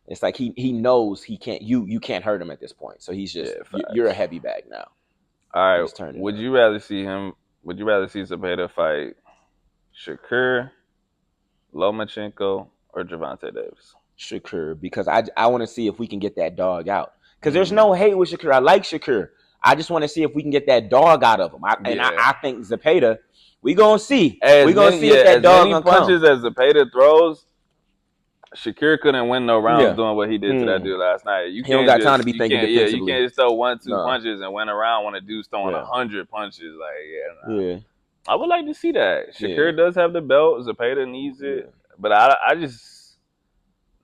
It's like he knows he can't. You can't hurt him at this point. So he's just you're a heavy bag now. All right. Would you rather see Zepeda fight Shakur, Lomachenko, or Gervonta Davis? Shakur, because I want to see if we can get that dog out. Because there's no hate with Shakur. I like Shakur. I just want to see if we can get that dog out of him. I think Zepeda, we gonna see. We gonna see if that dog gonna come. As many punches as Zepeda throws, Shakur couldn't win no rounds doing what he did to that dude last night. He don't got time to be thinking defensively. You can't just throw 1-2 punches and win a round when a dude's throwing 100 punches. Like, I would like to see that. Shakur does have the belt. Zepeda needs it. But I just,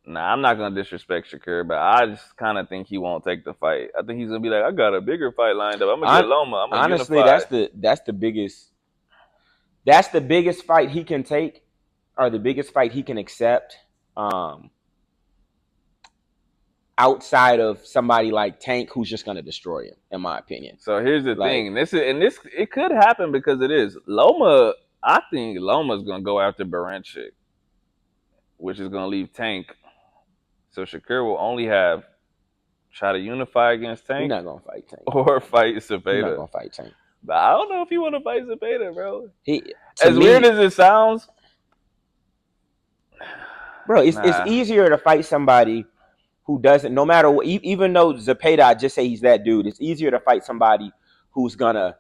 I'm not going to disrespect Shakur, but I just kind of think he won't take the fight. I think he's going to be like, I got a bigger fight lined up. I'm going to get Loma. I'm going to honestly, that's the biggest fight he can take, or the biggest fight he can accept. Outside of somebody like Tank, who's just gonna destroy him, in my opinion. So here's the thing. This it could happen because it is Loma. I think Loma's gonna go after Baranchik, which is gonna leave Tank. So Shakur will only try to unify against Tank. He's not gonna fight Tank or fight Zepeda. He's not gonna fight Tank. But I don't know if he want to fight Zepeda, bro. Weird as it sounds. Bro, it's easier to fight somebody who doesn't, no matter what, even though Zepeda, I just say he's that dude, it's easier to fight somebody who's going to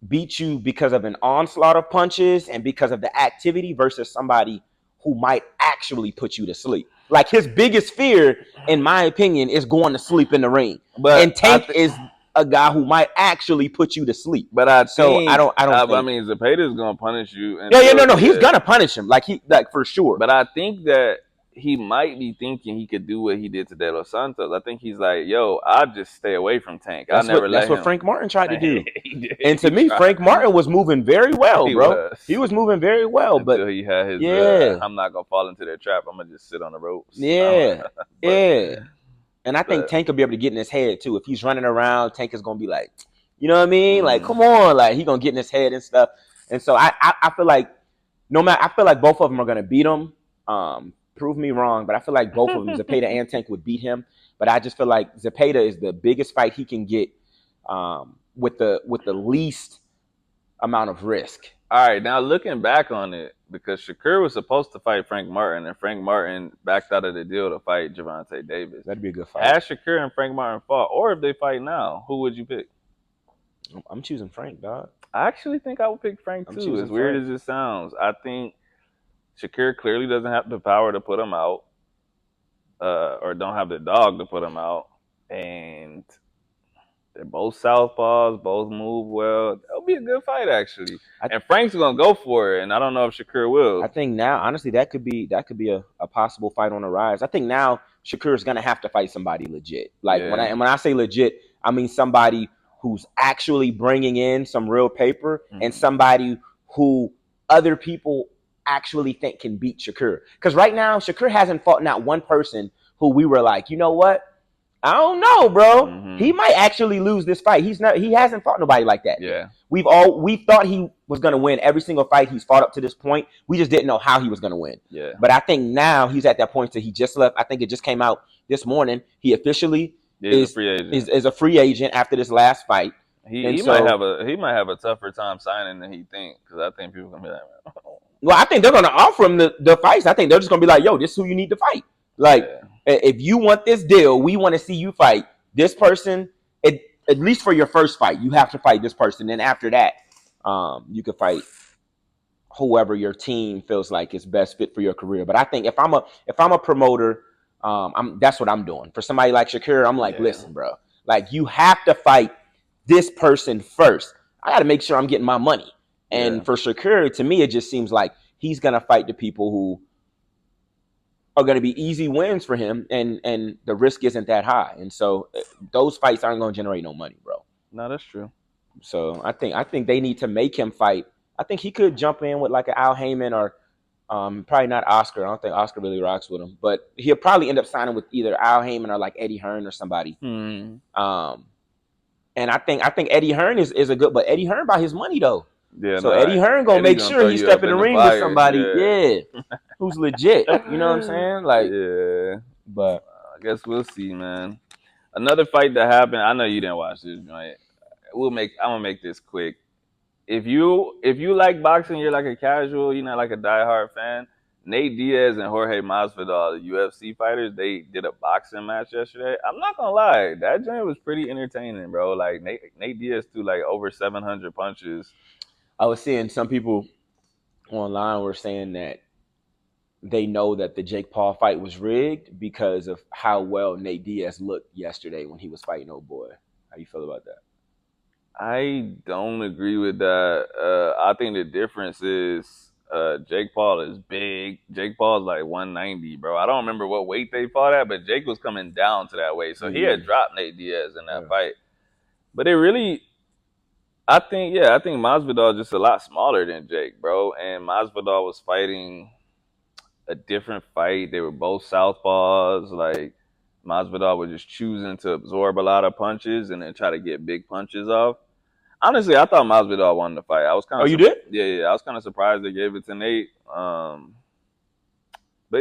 beat you because of an onslaught of punches and because of the activity versus somebody who might actually put you to sleep. Like, his biggest fear, in my opinion, is going to sleep in the ring. And Tank is a guy who might actually put you to sleep. But I think, I don't think. I mean, Zepeda's gonna punish you. No. He's gonna punish him, like for sure. But I think that he might be thinking he could do what he did to De Los Santos. I think he's like, yo, I'll just stay away from Tank. That's what Frank Martin tried to do. And to me, Frank Martin was moving very well, bro. He was moving very well, but until he had his, I'm not gonna fall into their trap. I'm gonna just sit on the ropes. And I think Tank will be able to get in his head too. If he's running around, Tank is gonna be like, you know what I mean? Like, come on, like, he gonna get in his head and stuff. And so I feel like I feel like both of them are gonna beat him. Prove me wrong, but I feel like both of them, Zepeda and Tank, would beat him. But I just feel like Zepeda is the biggest fight he can get with the least amount of risk. All right, now looking back on it, because Shakur was supposed to fight Frank Martin, and Frank Martin backed out of the deal to fight Gervonta Davis. That'd be a good fight. Had Shakur and Frank Martin fought, or if they fight now, who would you pick? I'm choosing Frank, dog. I actually think I would pick Frank too, as weird as it sounds. I think Shakur clearly doesn't have the power to put him out, or don't have the dog to put him out, and they're both southpaws, both move well. That'll be a good fight, actually. And Frank's gonna go for it, and I don't know if Shakur will. I think now, honestly, that could be a possible fight on the rise. I think now Shakur is gonna have to fight somebody legit. Like when I say legit, I mean somebody who's actually bringing in some real paper and somebody who other people actually think can beat Shakur. Because right now, Shakur hasn't fought not one person who we were like, you know what? I don't know, bro. He might actually lose this fight. He hasn't fought nobody like that. Yeah. We thought he was gonna win every single fight he's fought up to this point. We just didn't know how he was gonna win. Yeah. But I think now he's at that point that he just left. I think it just came out this morning. He officially is a free agent after this last fight. He might have a tougher time signing than he think, because I think people are gonna be like, well, I think they're gonna offer him the fights. I think they're just gonna be like, yo, this is who you need to fight. Like, if you want this deal, we want to see you fight this person. At least for your first fight, you have to fight this person. Then after that, you can fight whoever your team feels like is best fit for your career. But I think if I'm a promoter, that's what I'm doing. For somebody like Shakur, I'm like, listen, bro, like you have to fight this person first. I got to make sure I'm getting my money. And for Shakur, to me, it just seems like he's gonna fight the people who are going to be easy wins for him, and the risk isn't that high. And so those fights aren't going to generate no money, bro. No, that's true. So I think they need to make him fight. I think he could jump in with like an Al Heyman or probably not Oscar. I don't think Oscar really rocks with him, but he'll probably end up signing with either Al Heyman or like Eddie Hearn or somebody. And I think Eddie Hearn is a good, but Eddie Hearn about his money though. Yeah, so Eddie Hearn gonna make sure he step in the ring with somebody, who's legit. You know what I'm saying? Like, but I guess we'll see, man. Another fight that happened. I know you didn't watch this, right? I'm gonna make this quick. If you like boxing, you're like a casual, you're not like a diehard fan. Nate Diaz and Jorge Masvidal, the UFC fighters, they did a boxing match yesterday. I'm not gonna lie, that joint was pretty entertaining, bro. Like Nate Diaz threw like over 700 punches. I was seeing some people online were saying that they know that the Jake Paul fight was rigged because of how well Nate Diaz looked yesterday when he was fighting old boy. How you feel about that? I don't agree with that. I think the difference is Jake Paul is big. Jake Paul is like 190, bro. I don't remember what weight they fought at, but Jake was coming down to that weight. So he had dropped Nate Diaz in that fight. But it really... I think Masvidal is just a lot smaller than Jake, bro. And Masvidal was fighting a different fight. They were both southpaws. Like, Masvidal was just choosing to absorb a lot of punches and then try to get big punches off. Honestly, I thought Masvidal won the fight. I was kind of you did? Yeah. I was kind of surprised they gave it to Nate. But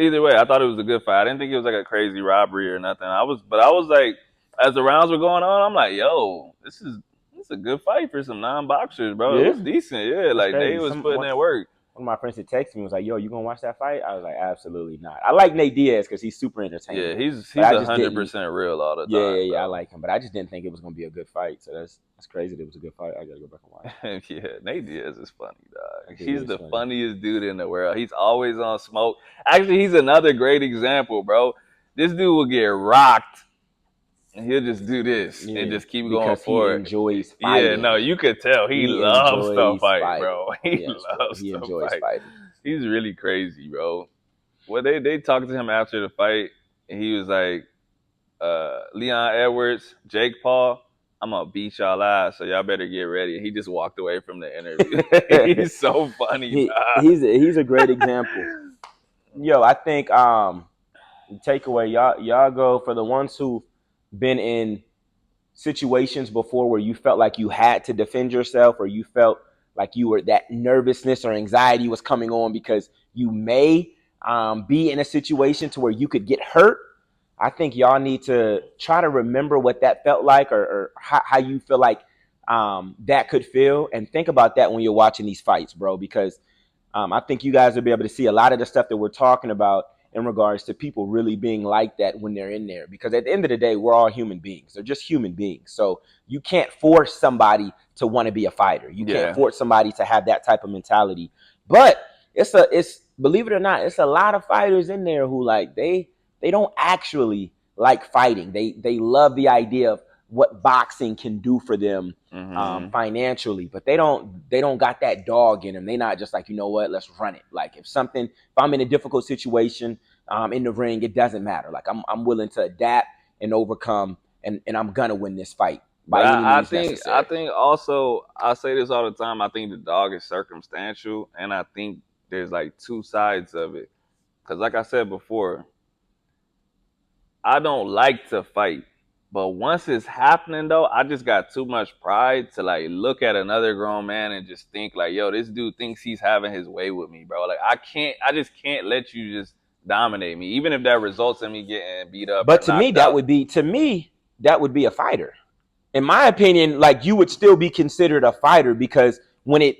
either way, I thought it was a good fight. I didn't think it was like a crazy robbery or nothing. I was like, as the rounds were going on, I'm like, yo, this is a good fight for some non-boxers, bro. It was decent, like they was putting in work. One of my friends that texted me was like, yo, you gonna watch that fight? I was like, absolutely not. I like Nate Diaz because he's super entertaining. Yeah, he's 100% real all the time. Yeah, I like him, but I just didn't think it was gonna be a good fight. So that's crazy that it was a good fight. I gotta go back and watch. Yeah, Nate Diaz is funny, dog. He's the funniest dude in the world. He's always on smoke. Actually, he's another great example, bro. This dude will get rocked and he'll just do this and just keep going forward. He enjoys fighting. Yeah, no, you could tell he loves to fight, bro. He enjoys fighting. He's really crazy, bro. Well, they talked to him after the fight, and he was like, Leon Edwards, Jake Paul, I'm going to beat y'all ass, so y'all better get ready. And he just walked away from the interview. He's so funny. He's a great example. Yo, I think takeaway, y'all go for the ones who been in situations before where you felt like you had to defend yourself, or you felt like you were that nervousness or anxiety was coming on because you may be in a situation to where you could get hurt. I think y'all need to try to remember what that felt like, or how you feel like that could feel, and think about that when you're watching these fights, bro, because I think you guys will be able to see a lot of the stuff that we're talking about in regards to people really being like that when they're in there. Because at the end of the day, we're all human beings. They're just human beings. So you can't force somebody to want to be a fighter. You can't force somebody to have that type of mentality. But it's believe it or not, it's a lot of fighters in there who like they don't actually like fighting. They love the idea of what boxing can do for them financially, but they don't got that dog in them. They not just like, you know what, let's run it. Like if I'm in a difficult situation in the ring, it doesn't matter. Like I'm willing to adapt and overcome, and I'm gonna win this fight. I think also, I say this all the time, I think the dog is circumstantial, and I think there's like two sides of it. Because like I said before, I don't like to fight. But once it's happening, though, I just got too much pride to like look at another grown man and just think like, yo, this dude thinks he's having his way with me, bro. Like I just can't let you just dominate me, even if that results in me getting beat up. But to me, that would be a fighter. In my opinion, like you would still be considered a fighter, because when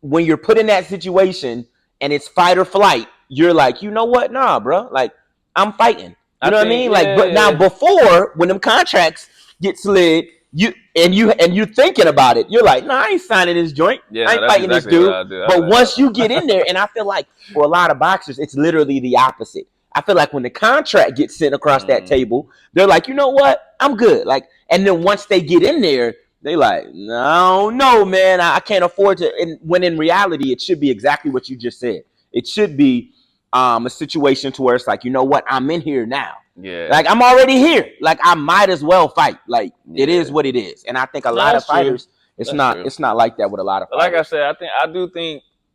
you're put in that situation and it's fight or flight, you're like, you know what? Nah, bro. Like I'm fighting. You know what I mean? Like, but now before, when them contracts get slid, you're thinking about it. You're like, nah, I ain't signing this joint. I ain't fighting this dude. But once you get in there, and I feel like for a lot of boxers, it's literally the opposite. I feel like when the contract gets sent across that table, they're like, you know what? I'm good. Like, and then once they get in there, they like, no, man, I can't afford to. And when in reality, it should be exactly what you just said. It should be a situation to where it's like, you know what? I'm in here now. Yeah. Like I'm already here. Like I might as well fight. Like it is what it is. And I think a lot of fighters, it's not like that with a lot of fighters. Like I said,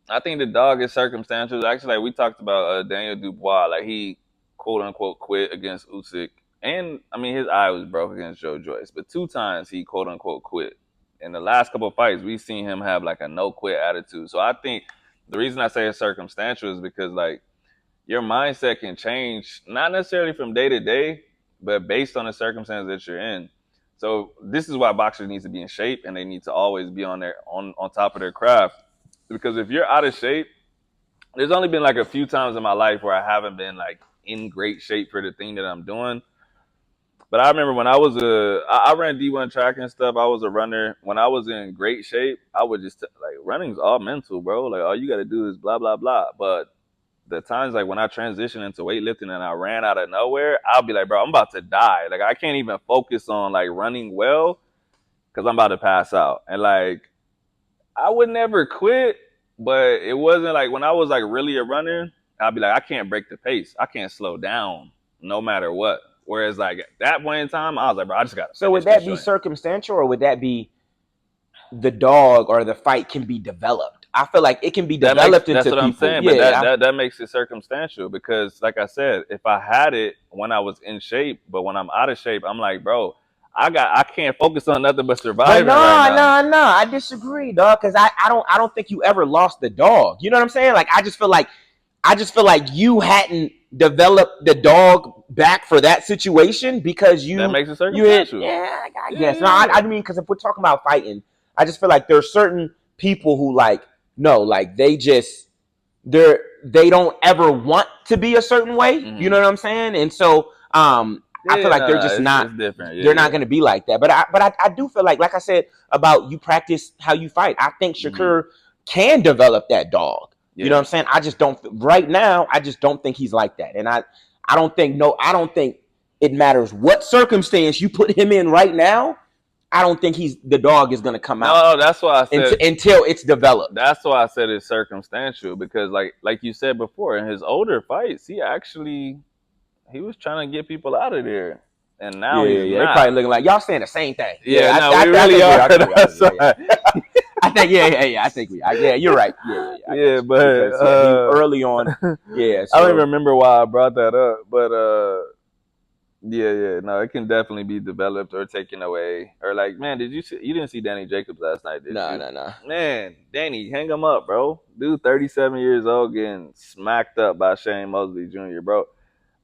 I think the dog is circumstantial. Actually, like we talked about Daniel Dubois, like he quote unquote quit against Usyk, and I mean his eye was broke against Joe Joyce, but 2 times he quote unquote quit. In the last couple of fights, we've seen him have like a no quit attitude. So I think the reason I say it's circumstantial is because like your mindset can change, not necessarily from day to day, but based on the circumstances that you're in. So this is why boxers need to be in shape, and they need to always be on top of their craft. Because if you're out of shape, there's only been like a few times in my life where I haven't been like in great shape for the thing that I'm doing. But I remember when I ran D1 track and stuff, I was a runner. When I was in great shape, I would just like, running's all mental, bro. Like all you got to do is blah, blah, blah. But the times like when I transitioned into weightlifting and I ran out of nowhere, I'll be like, bro, I'm about to die. Like I can't even focus on like running well because I'm about to pass out. And like I would never quit, but it wasn't like when I was like really a runner, I'd be like, I can't break the pace. I can't slow down no matter what. Whereas like at that point in time, I was like, bro, I just got to. So would that be circumstantial, or would that be the dog or the fight can be developed? I feel like it can be developed into people. That's what I'm saying, but that makes it circumstantial because, like I said, if I had it when I was in shape, but when I'm out of shape, I'm like, bro, I can't focus on nothing but surviving. No, I disagree, dog. Because I don't think you ever lost the dog. You know what I'm saying? Like I just feel like you hadn't developed the dog back for that situation because that makes it circumstantial. I guess. No, I mean, because if we're talking about fighting, I just feel like there are certain people who like. No, like they don't ever want to be a certain way. Mm-hmm. You know what I'm saying? And so I feel like they're just not different. They're not going to be like that. But I do feel like I said about you practice how you fight. I think Shakur can develop that dog. Yeah. You know what I'm saying? I just don't right now. I just don't think he's like that. And I don't think it matters what circumstance you put him in right now. I don't think the dog is going to come out. No, that's why I said until it's developed. That's why I said it's circumstantial because, like you said before, in his older fights, he was trying to get people out of there, and now he's not. They're probably looking like y'all saying the same thing. We really are. I think I think we. You're right. But early on, So. I don't even remember why I brought that up, but. No, it can definitely be developed or taken away. Or like, man, you didn't see Danny Jacobs last night, did you? No. Man, Danny, hang him up, bro. Dude, 37 years old, getting smacked up by Shane Mosley Jr., bro.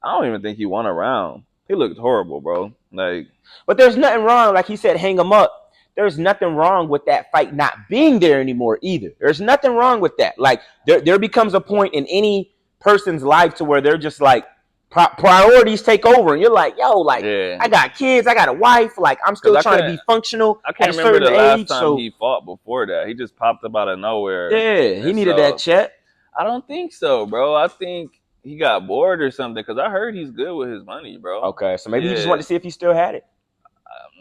I don't even think he won a round. He looked horrible, bro. Like, but there's nothing wrong, like he said, hang him up. There's nothing wrong with that fight not being there anymore either. There's nothing wrong with that. Like, there becomes a point in any person's life to where they're just like, priorities take over, and you're like, yo, like I got kids, I got a wife, like I'm still trying to be functional. I can't remember the last time he fought before that. He just popped up out of nowhere. Yeah, he needed that check. I don't think so, bro. I think he got bored or something because I heard he's good with his money, bro. Okay, so maybe he just wanted to see if he still had it.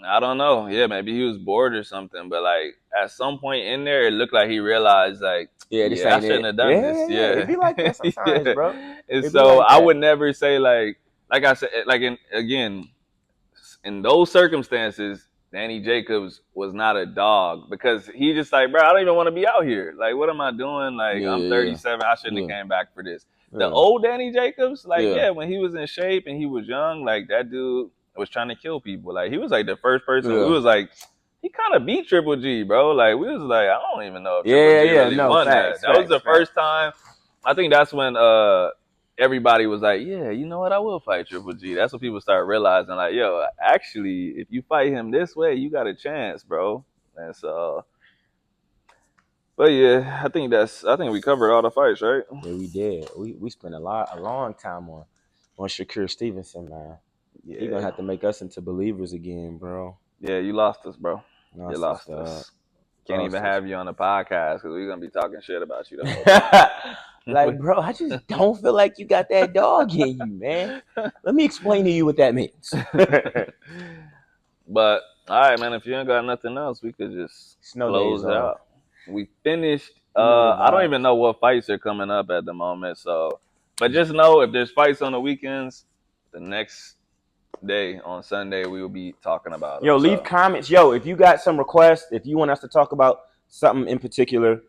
I don't know. Yeah, maybe he was bored or something. But like at some point in there, it looked like he realized like, this I ain't shouldn't it. have done this. Yeah, It'd be like that sometimes, yeah. bro. And It'd so be like I that. would never say like I said, like again, in those circumstances, Danny Jacobs was not a dog because he just like, bro, I don't even want to be out here. Like, what am I doing? Like, I'm 37. I shouldn't have came back for this. The old Danny Jacobs, like, when he was in shape and he was young, like that dude was trying to kill people. Like, he was like the first person. We was like, he kind of beat Triple G, bro. Like, we was like, I don't even know if Triple G really won facts, that. That was the first time. I think that's when everybody was like, yeah, you know what? I will fight Triple G. That's when people start realizing, like, yo, actually, if you fight him this way, you got a chance, bro. And so, but yeah, I think we covered all the fights, right? Yeah, we did. We spent a long time on Shakur Stevenson, man. Yeah. He gonna have to make us into believers again, bro. Yeah, you lost us, bro. You lost us. Can't even have you on the podcast because we're gonna be talking shit about you the whole time. Like, bro, I just don't feel like you got that dog in you, man. Let me explain to you what that means. But all right, man. If you ain't got nothing else, we could just close it out. We finished. I don't even know what fights are coming up at the moment. So, but just know if there's fights on the weekends, the next day on Sunday we will be talking about them. Yo, leave comments. Yo, if you got some requests, if you want us to talk about something in particular,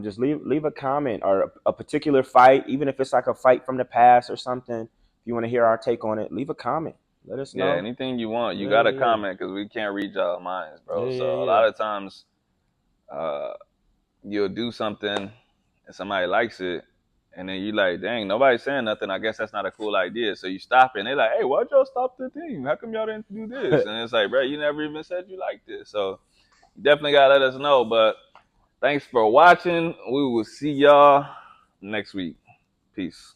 just leave a comment or a particular fight, even if it's like a fight from the past or something. If you want to hear our take on it, leave a comment. Let us know. Yeah, anything you want, you got to comment because we can't read y'all minds, bro. So a lot of times, you'll do something and somebody likes it, and then you like, dang, nobody's saying nothing. I guess that's not a cool idea. So you stop it, and they're like, hey, why'd y'all stop the thing? How come y'all didn't do this? And it's like, bro, you never even said you liked this. So you definitely got to let us know. But thanks for watching. We will see y'all next week. Peace.